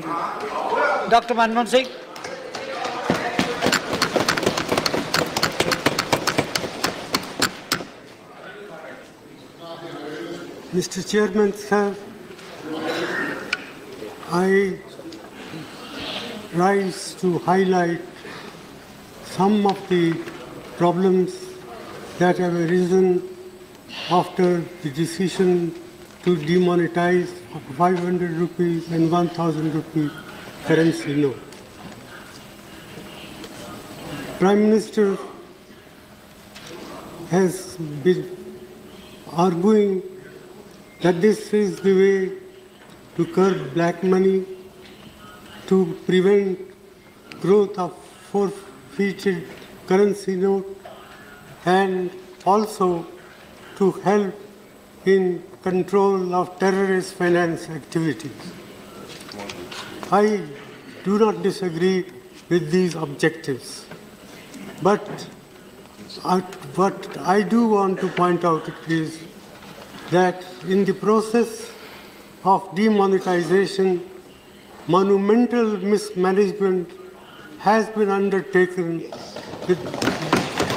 Dr. Manmohan Singh. Mr. Chairman, sir, I rise to highlight some of the problems that have arisen after the decision to demonetize 500 rupees and 1000 rupee currency note. Prime Minister has been arguing that this is the way to curb black money, to prevent growth of forfeited currency note, and also to help in control of terrorist finance activities. I do not disagree with these objectives, but what I do want to point out is that in the process of demonetization, monumental mismanagement has been undertaken,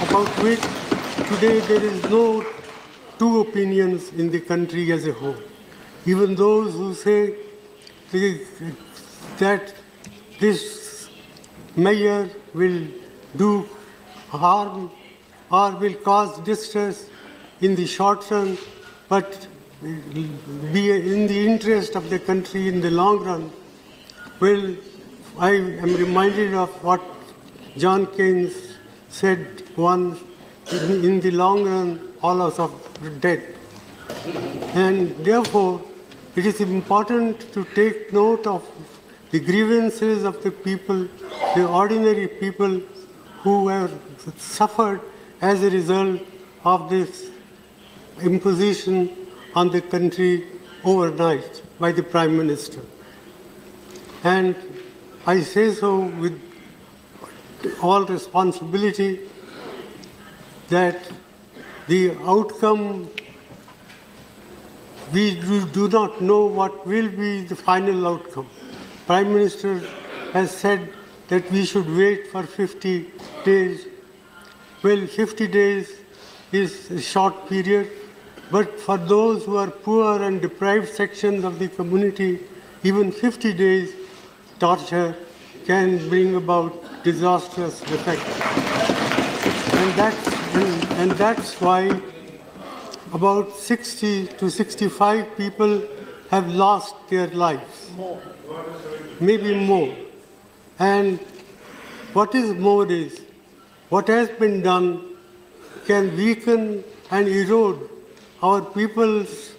about which today there is no two opinions in the country as a whole. Even those who say that this measure will do harm or will cause distress in the short run, but be in the interest of the country in the long run. Well, I am reminded of what John Keynes said once, in the long run, all of us are dead. And therefore, it is important to take note of the grievances of the people, the ordinary people who have suffered as a result of this imposition on the country overnight by the Prime Minister. And I say so with all responsibility that the outcome, we do not know what will be the final outcome. Prime Minister has said that we should wait for 50 days. Well, 50 days is a short period, but for those who are poor and deprived sections of the community, even 50 days torture can bring about disastrous effects. And that's why about 60 to 65 people have lost their lives. Maybe more. And what is more is, what has been done can weaken and erode our people's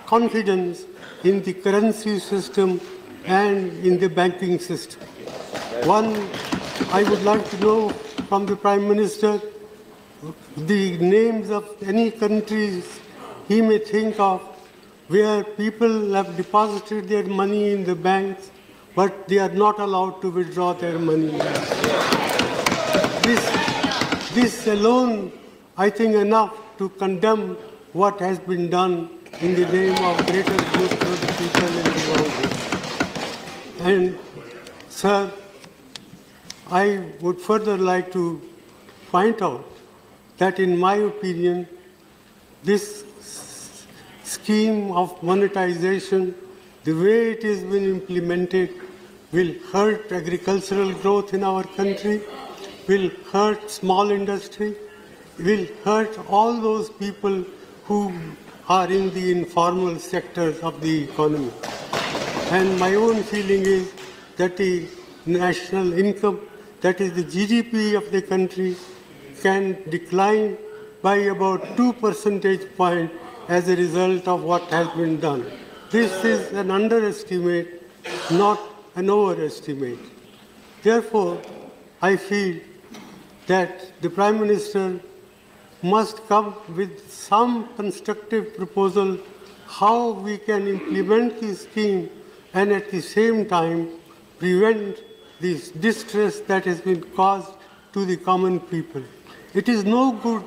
confidence in the currency system and in the banking system. One, I would like to know from the Prime Minister the names of any countries he may think of where people have deposited their money in the banks, but they are not allowed to withdraw their money. This alone, I think, enough to condemn what has been done in the name of greater good for the people in the world. And, sir, I would further like to point out that, in my opinion, this scheme of monetization, the way it has been implemented, will hurt agricultural growth in our country, will hurt small industry, will hurt all those people who are in the informal sectors of the economy. And my own feeling is that the national income, that is the GDP of the country, can decline by about 2 percentage points as a result of what has been done. This is an underestimate, not an overestimate. Therefore, I feel that the Prime Minister must come with some constructive proposal how we can implement this scheme and at the same time prevent this distress that has been caused to the common people. It is no good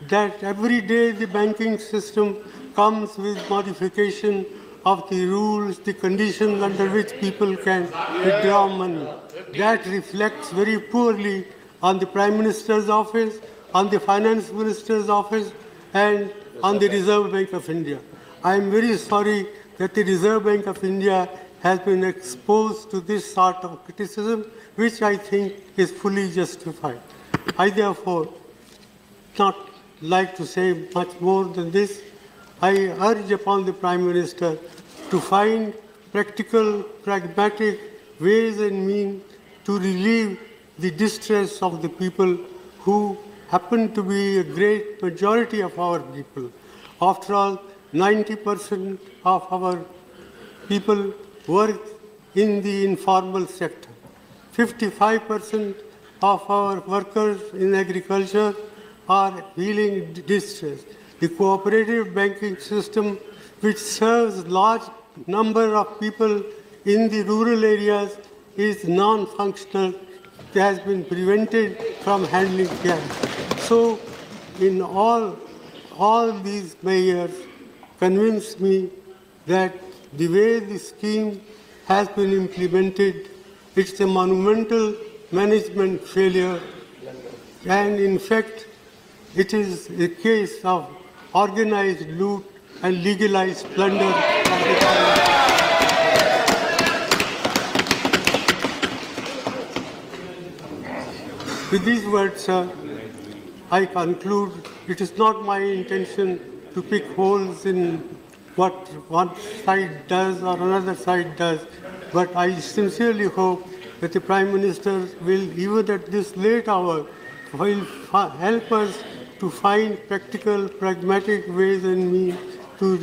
that every day the banking system comes with modification of the rules, the conditions under which people can withdraw money. That reflects very poorly on the Prime Minister's office, on the Finance Minister's office, and on the Reserve Bank of India. I am very sorry that the Reserve Bank of India has been exposed to this sort of criticism, which I think is fully justified. I therefore not like to say much more than this. I urge upon the Prime Minister to find practical, pragmatic ways and means to relieve the distress of the people who happen to be a great majority of our people. After all, 90% of our people work in the informal sector. 55% of our workers in agriculture are feeling distress. The cooperative banking system, which serves large number of people in the rural areas, is non-functional. It has been prevented from handling cash. So, in all these measures convince me that the way the scheme has been implemented, it's a monumental management failure, and in fact, it is a case of organized loot and legalized plunder of the government. With these words, sir, I conclude it is not my intention to pick holes in what one side does or another side does, but I sincerely hope that the Prime Minister will, even at this late hour, will help us to find practical, pragmatic ways and means to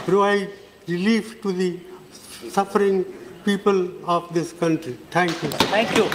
provide relief to the suffering people of this country. Thank you. Thank you.